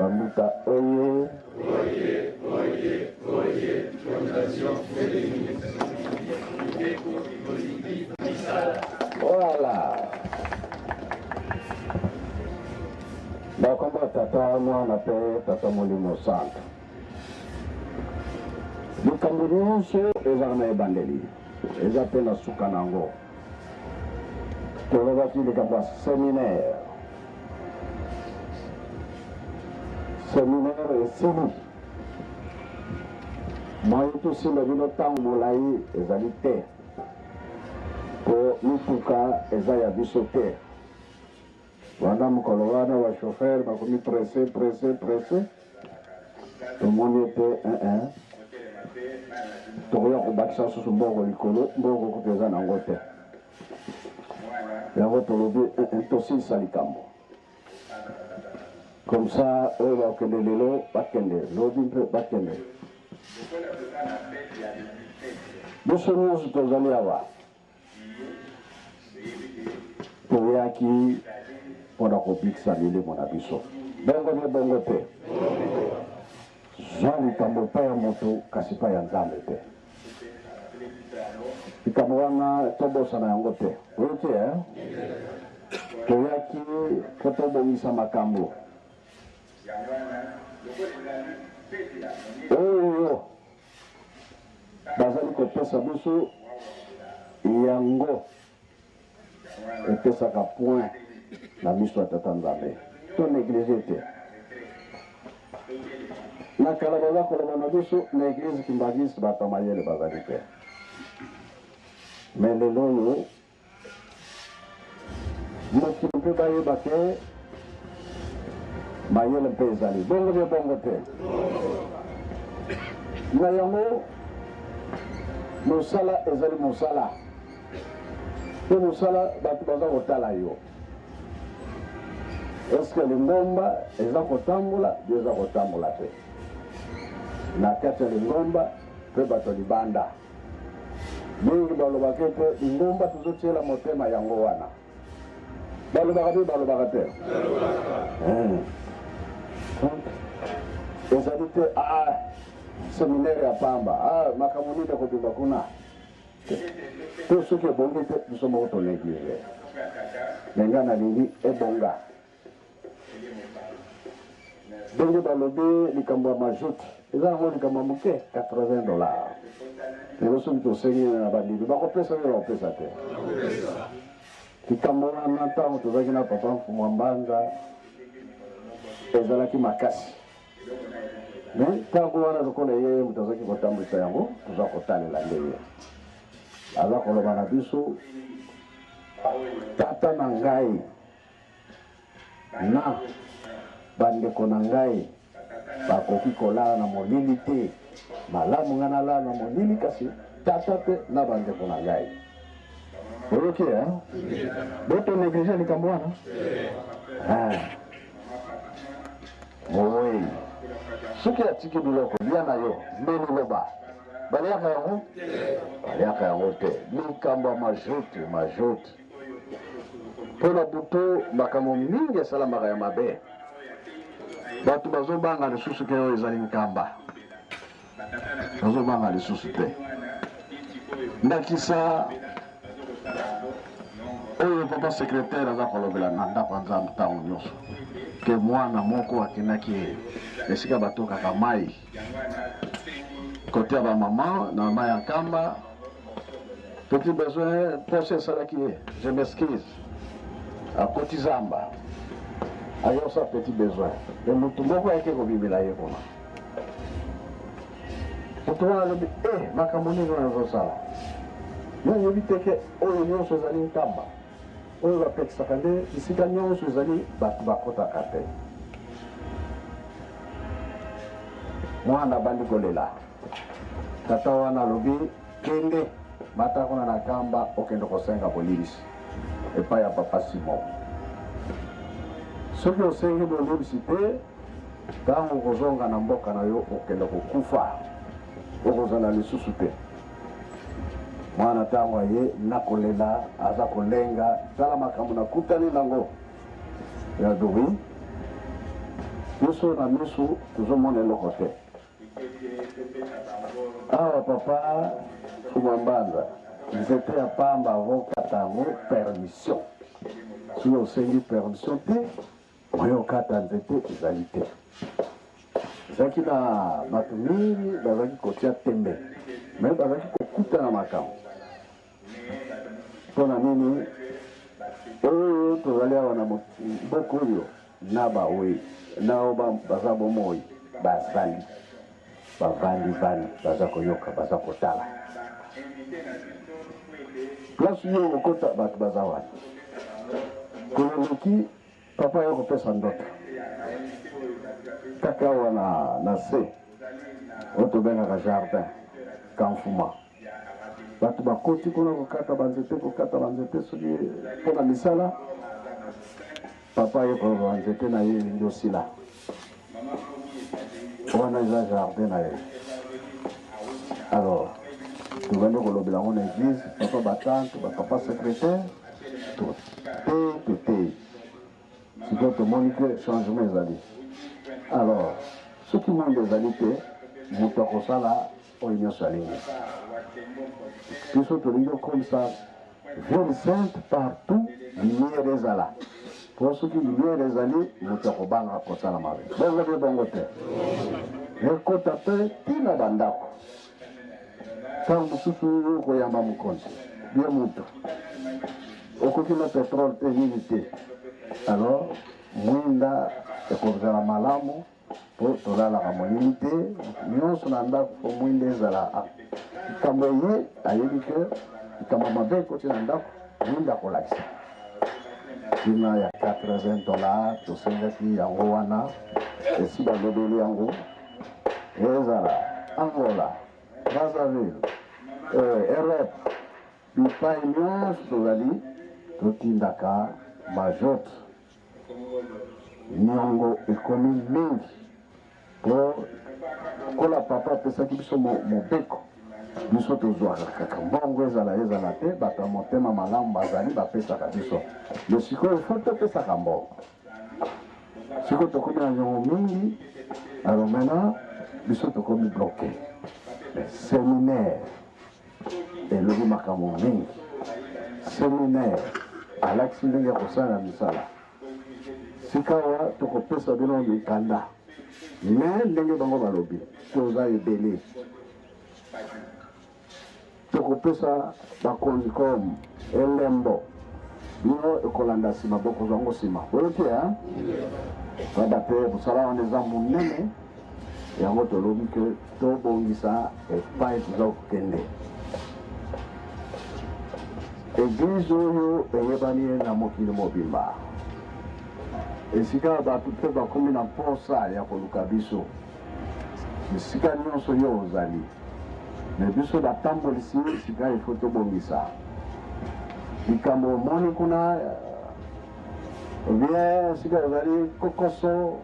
Bambuta oye. Oye, oye, oye, Fondation féministe. Voilà. Bakomba tata mwana pe tata molimo centre. Likambo nyonso ezala na ebandeli. Eza pe na suka nango. Tolobaki likambo ya séminaire. Séminaire esili. Moye tosimba bino ntango molai ezali te. Po mituka eza ya biso te. Wana mokolo wana wa chauffeur bakomi pressé. Tomoni ete tokoya kobakisa susu mbongo likolo mbongo kutu eza nango te. Yango tolobi tosilisa likambo. Comme ça, eux bakende lelo bakende, lobi mpe bakende. Biso nyonso tozali awa. Toyaki mpona kobikisa milimo na biso. Bongo te. Zwa likambo epai ya moto kasi epai ya Nzambe te. Likambo wana tobosana yango te. Oyo te, toyaki mpo tobongisa makambo. Oyo bazali kopesa biso yango epesaka point na miso ya Tata Nzambe. To néglige te. Na kala baza koloba na biso na église kimbangisi bato mayele bazali te. Mais lelo oyo mokili mpe bayeba te mayele mpe ezali. Bongo te. Na yango mosala ezali mosala. Pe mosala bato baza kotala yo. Est-ce que lingomba eza kotambola bio eza kotambola te. Na kati ya lingomba pe bato libanda. Mingi balobaka ete lingomba tozotiela motema yango wana. Balobaka te. Ezali te séminaire ya pamba. Makambo nini kobimba kuna. To soki ebongi te biso moko tonéglige. Lenga na lingi ebonga. Bongo balobi likambo ya majoute. Eza nango likambo ya moke $80. Lelo soki tosengi na bandimi bakopesa nde bakopesa te. Likambo wana ntango tozalaki na papa mfumu wa Mbanza ezalaki makasi. Ntango wana lokola ye moto azalaki kotambwisa yango toza kotalela nde ye. Aza koloba na biso tata na ngai na bandeko na ngai bakoki kolala na molili te. Malamu nga nalala na molili kasi tata te na bandeko na ngai. Oyoki boto néglige likambo wana. Oye soki atiki biloko bia na yo mbeni loba baliaka yango te. Likambo ya majoute mpona buto makambo mingi esalamaka ya mabe. Bato bazobanga lisusu ke oyo ezali nkamba. Bazobanga lisusu te. Ndakisa oyo papa secrétaire aza kolobela na ndako ya Nzambe ntango nyonso ke mwana moko akendaki esika batokaka mai kote ya bamama na mai ya nkamba. Petit besoin poche esalaki ye je m'excuse akoti zamba ayosa petit besoin de motu moko ayeke kobimela ye kuna. Moto wana alobi makambo nini wana azosala nayebi teke oyo nyonso ezali nkamba oyo bapekisaka nde bisika nyonso ezali bato bakotaka te. Mwana abandi kolela tata wana alobi kende mata kuna na kamba okende kosenga polisi epai ya papa Simon. Soki osengi bolibisi te ntango okozonga na mboka na yo okende kokufa okozala lisusu te. Mwana ntango aye nakolela aza kolenga tala makambo nakutani nango ya dobi biso na miso tozomona eloko te. Awa papa Fumambanza nzete ya pamba avokata yango permission. Soki osengi permission te oyokata nzete ezali te. Ezalaki na bato mingi bazalaki kotia tembe me bazalaki kokutana makambo. Mpona nini oyo tozali awa na mboka oyo na bawe nao baza bomoi bazali bavandi baza koyoka baza kotala place yo okota bato baza wana kololoki papa yo kopesa ndoto kaka awa na se oyo tobengaka jardin kamfuma bato bakoti kuna kokata banzete soki mpona misala papa ye koloba nzete na ye elingi osila wana eza jardin na ye. Alors tobandi kolobela yango na église papa batante bapapa secrétaire te sikoyo tomoni ke changement ezali. Alors soki mwinda ezali te moto akosala oyo nyonso alingi. Biso tolingi comme ça ville sainte partout lumière ezala po soki lumière ezali moto akobanga kosala mabe bongo te bongo te ekota te tina bandako ntango mosusu oyo koyamba mokonzi bie moto okoki na petrole te nini te. Alors mwinda ekozala malamu po tolalaka monini te nyonso na ndako po mwinda ezala likambo ye ayebi ke likambo mabe ekoti na ndako mwinda akolakisa tina ya $80 tosengaki yango wana esi balobeli yango ezala Angola Brazzaville Europe bipai nyonso tozali totindaka bajote niongo ekomi mingi po kola papa apesaki biso mobeko biso tozwaka kaka mbongo ezala te bato ya motema malamu bazali bapesaka biso me sikoyo fo topesaka mbongo sikoyo tokomi na nyongo mingi alors maintenant biso tokomi bloqué. Séminaire elobi makambo mingi séminaire alakisi ndenge kosala misala sikawa tokopesa bino mikanda me ndenge bango balobi toza ebele tokopesa bakonzi comme elembo bino ekolanda nsima bokozwa yango nsima oyoki baba te mosala wana eza monene yango tolobi ke tobongisa epai toza kokende eglize oyo eyebani ye na mokili mobimba esika bato mpe bakomi na mposa ya koluka biso esika nyonso yo ozali me biso batambolisi esika ifo tobongisa likambo omoni kuna bien esika ozali kokoso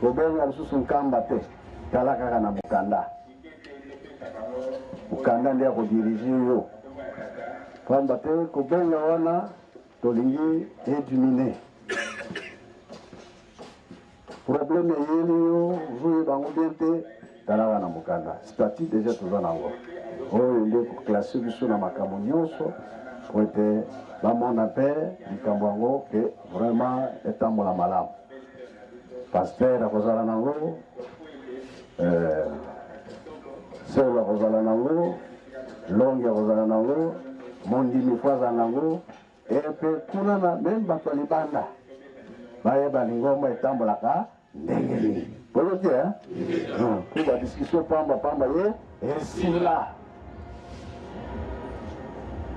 kobenga lisusu nkamba te tala kaka na mokanda nde akodirige yo pamba te kobenga wana tolingi edimine problème eyeli yo ozoye bango bien te talaka na mokanda stati deja toza nango oyo nde koklase biso na makambo nyonso po ete bamona mpe likambo yango ke vraiment etambola malamu paster akozala nango selo akozala nango longi akozala nango mondimi fo azala nango epe kuna na meme bato ya libanda bayeba lingomba etambolaka ndenge nini polo te po badiskussion pamba ye esila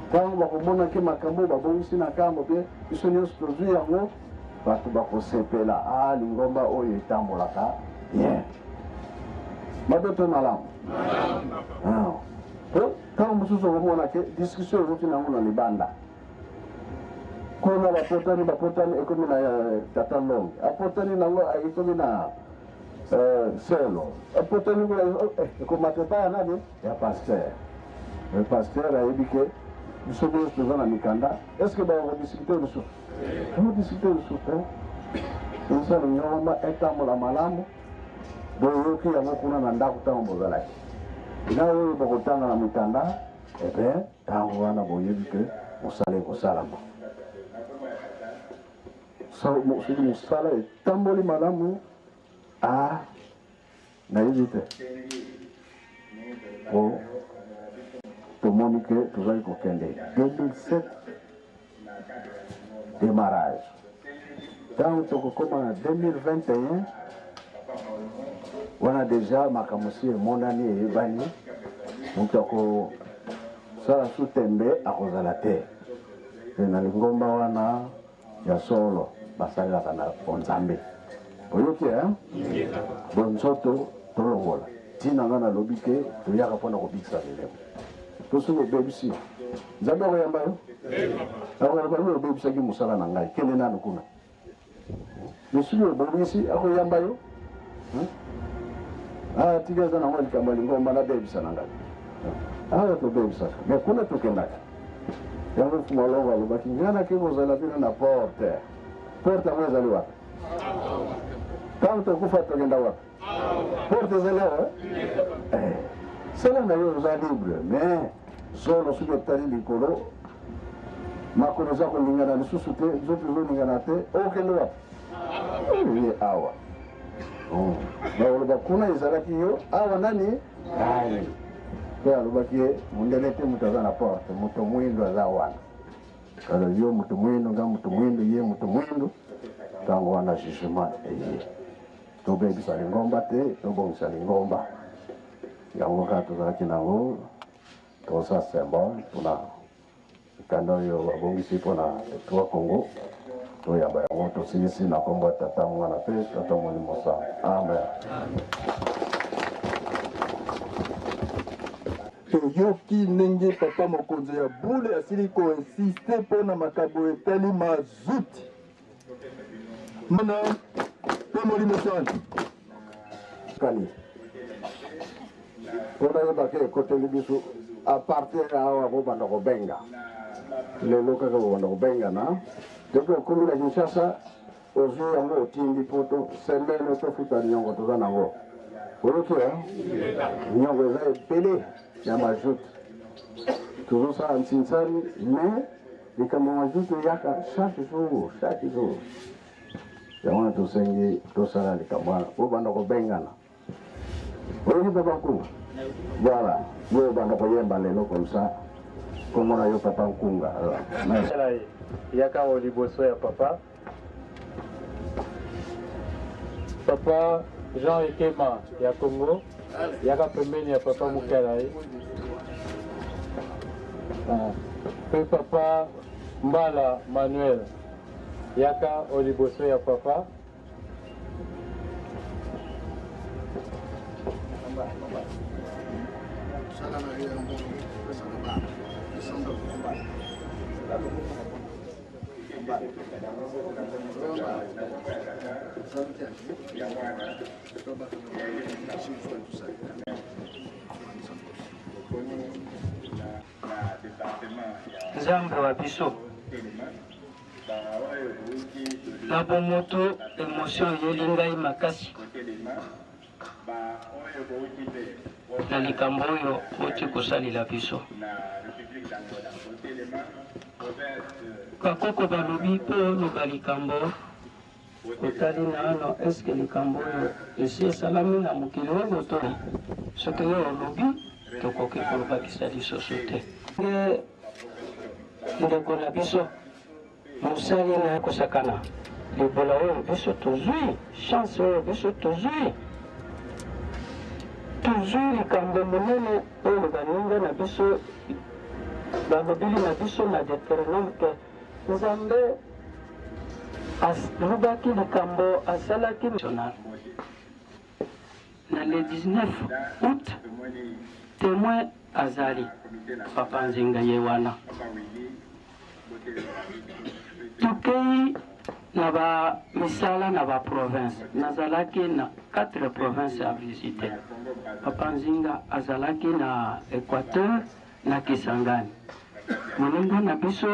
ntango bakomonaki makambo babongisi na kambo mpe biso nyonso tozwi yango bato bakosepela lingomba oyo etambolaka bien mabe mpe malamu po ntango mosusu okomona ke diskussion ezoti nango na libanda kuna bapotani ekomi na tata longi apotani nango ekomi na selo apotani kuna ekomata epai ya nani ya paster le paster ayebi ke biso nyonso toza na mikanda estce bakodiskute lisusu bakodiskute lisusu te Insala nyoma etambola malamu boyoki yango kuna na ndako ntango bozalaki naoyo bokotanga na mitanda ebe ntango wana boyebi ke mosala ekosalama soki mosala etamboli malamu nayebi te po tomoni ke tozali kokende 2007 démarrage ntango tokokoma na 2021 wana deja makambo si emonani eyebani moto akosala su tembe akozala te pe na lingomba wana ya solo basalelaka na nzambe oyoki bonzoto tolongola ntina nga nalobi ke toyaka mpona kobikisa milemo to soki obebisi nzambe akoyamba yo akoyamba yo obebisaki mosala na ngai kende nanu kuna me soki obebisi akoyamba yo tika eza nango likambo ya lingomba nabebisa na ngai awa tobebisaka me kuna tokendaka yango fumalongo alobaki ngai nake kozala bino na porte yango ezali wapi ntango tokufa tokenda wapi porte ezali awa sala na yo oza libre mais solo soki otali likolo makolo eza kolingana lisusu te nzoto ezolingana te okende wapi ye awa baloba kuna ezalaki yo awa nani pe alobaki ye mondele te moto aza na porte moto mwindo aza wana kala yo moto mwindo nga moto mwindo ye moto mwindo ntango wana jugement eye tobebisa lingomba te tobongisa lingomba yango kaka tozalaki nango toza symbole mpona kanda oyo babongisi mpona etua congo toyamba yango tosilisi na kombo ya tata mwana mpe tata molimo sango amen. toyoki ndenge papa mokonzi ya bule asili koinsiste mpona makambo etali mazuti mana mpe molimo sango kani mpona yebaki ekoteli biso apartir awa bobanda kobenga lelo kaka bobanda kobengana depuis okomi na kinshasa ozwi yango otindi poto sembele tofuta nyongo toza nango oyoki nyongo eza ebele ya majuti tozosala nsinsani mais likambo majuti eyaka chaque jour yango wana tosengi tosala likambo wana obanda kobengana oyoki papa nkunga voilà yo obanda koyemba lelo comme ça komona yo papa nkunga yaka o liboso ya papa Jean Ekema ya Congo yaka pembeni ya papa Mukala pe papa Mbala Manuel yaka o liboso ya papa Nzambe wa biso na bomoto emotion yeli ngai makasi na likambo oyo oti kosalela biso bakoko balobi mpo oloba likambo kotali nano eske likambo oyo esi esalami na mokili oyo to soki oyo olobi tokoki kolobakisa lisusu te ndeko na biso mosali na kosakana libola oyo biso tozwi chance oyo biso tozwi likambo monene oyo baninga na biso balobeli na biso na Deutéronome ke nzambe alobaki likambo asalaki national na le 19 août témoin azali papa Nzinga ye wana tokei na bamisala na baprovince nazalaki na 4 provinces à visiter papa Nzinga azalaki na Équateur na Kisangani moninga na biso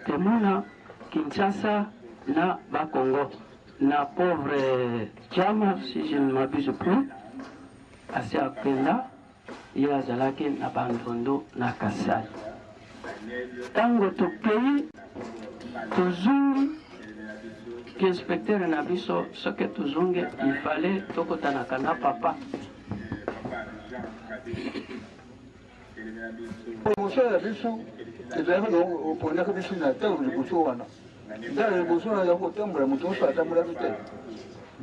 témoin na Kinshasa na bakongo na pauvre Chama, si je ne m'abuse plus, assez apenda, il a zalaki na bandondo na Kasai. Tango to pays, tozungi, inspecteur na biso, ce que tozungi, il fallait tokotanaka na papa. Promotion ya biso, ezalaka oponaka biso na ntango liboso wana. Ntango liboso wana ya kotambola, moto mosu atambulaki te.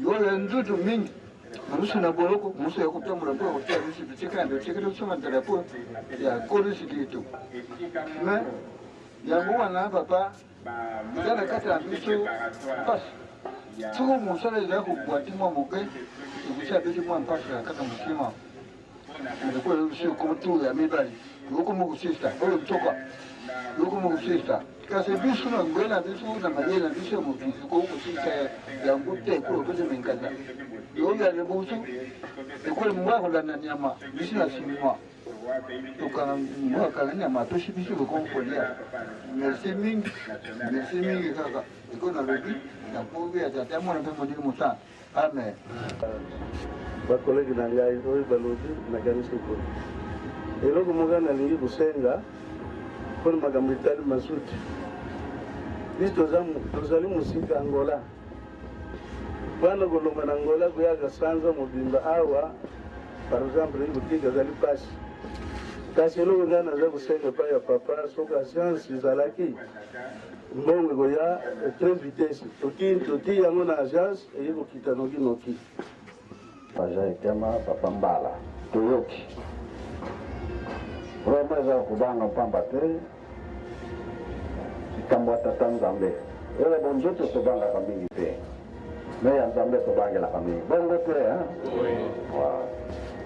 Yo ya nzuzu mingi, mosu na boloko, mosu ya kotambola mpo kotia biso bitikanda, tikete kusonga drapeau ya kolisi kitu. Mais yango wana papa, eza na kati ya biso mpasi. Soko mosala ezala kobwati mwa moke, ekosia biso mwa mpasi na kati ya mokima. Ndikoyo biso komotu ya mibali. Yokomo kusista, oyo mtoka. Yokomo kusista. Kasi biso na ngwena biso na magena biso mubizi ko kusista ya ngute ko biso minkanda. Yoga le busu. Ekole mwa ko lana nyama, biso na simwa. Toka mwa kala nyama to shibiso ko kompolia. Merci mingi kaka. Iko na lobi na povi ya tata mwana pe modili muta. Amen. Ba collègue na ngai oyo balobi na kanisa ko. Eloko moka nalingi kosenga mpona makambo etali masuti biso tozali mosika Angola wana kolonga na Angola koyaka sanza mobimba awa par exemple kotika ezali pasi kasi eloko ngai naza kosenga epai ya papa soki agence ezalaki mbongo ekoya train vitesse toti yango na agence eye kokita nokinoki Paja Ekema Papa Mbala toyoki vraiment eza kobanga pamba te likambo ya tata Nzambe ele bonzoto tobangaka mingi te me ya Nzambe tobangelaka mingi bongo te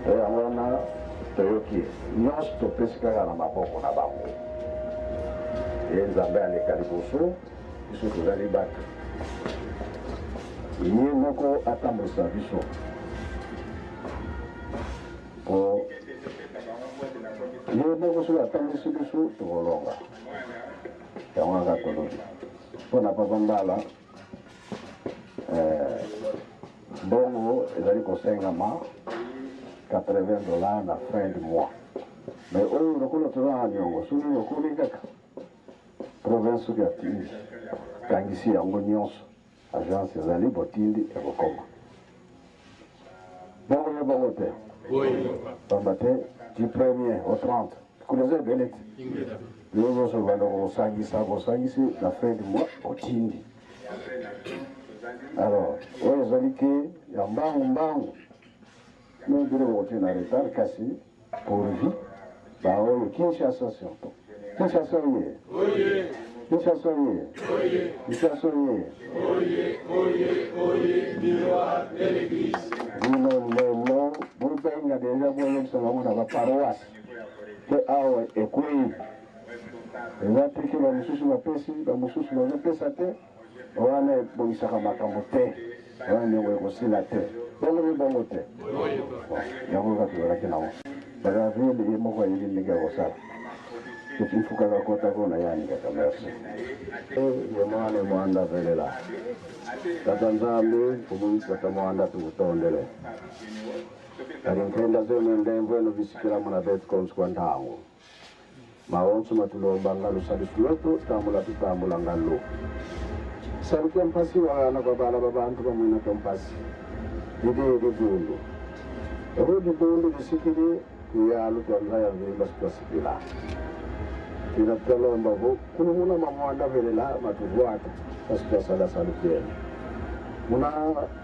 yango wana toyoki nyonso topesi kaka na maboko na bango ye Nzambe aleka liboso biso tozali bato ye moko atambwisa biso po ye moko soki atambwisi biso tokolonga yango kaka tolobi mpona Papa Mbala mbongo ezali kosengama $80 na fin du mois mais oyo lokola toza na niongo soki lokoli kaka province soki atindi kangisi yango nyonso agence ezali botindi ekokoma bongo ye bongo te pamba te du 1er au 30 kuleza ebele te yo nyonso banda kosangisi na fin du mois otindi alors oyo ezali ke ya mbangu no biloko kotie na retard kasi pourvu baoyo Kinshasa surtout Kinshasa ye Kinshasa lelo bobenga deja boyebisa bango na baparoise te awa ekwei eza te ke bamosusu bapesi bamosusu bazopesa te wana ebongisaka makambo te wana ndenge ekosila te bongo te yango kaka tozalaki nango bakavile ye moko ayebi ndenge ya kosala tofufukaka kota kona yani kaka merci ye mwana mwanda velela tata Nzambe kumuisaka mwanda tukutondele kali nkenda zenu ndemvwenu visikiramu na betcoms kwa ntango maonso matulomba ngalo salisu lwetu tambula ngalo saluke mpasi wana kwa bala babantu bamwina kompasi dide dundu rudi dundu visikiri kuyalu tuanzaya vimba sitwasikila ina talomba kuna muna mamwanda velela matuvwatu kasitwa sala salukeni muna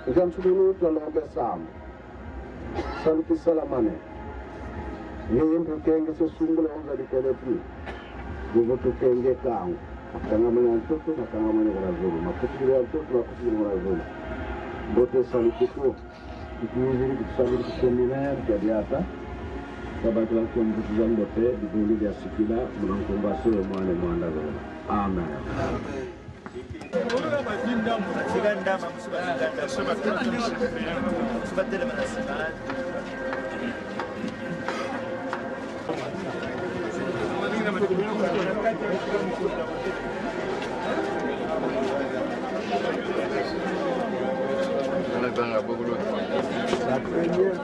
ikamsukulu talombe samu saluki salamane yimpu kenge sesungula onza likelepi yuvutu kenge kangu kangamani antoto na kangamani wanazulu makutiri antoto na kutiri wanazulu bote salukiko kikuiziri kutusabiri kuseminaire kadiata sabatu waki wa mbutu za mbote dikundi vya sikila mnankumbasi we mwane mwanda zona amen Banga beaucoup l'autre. La première.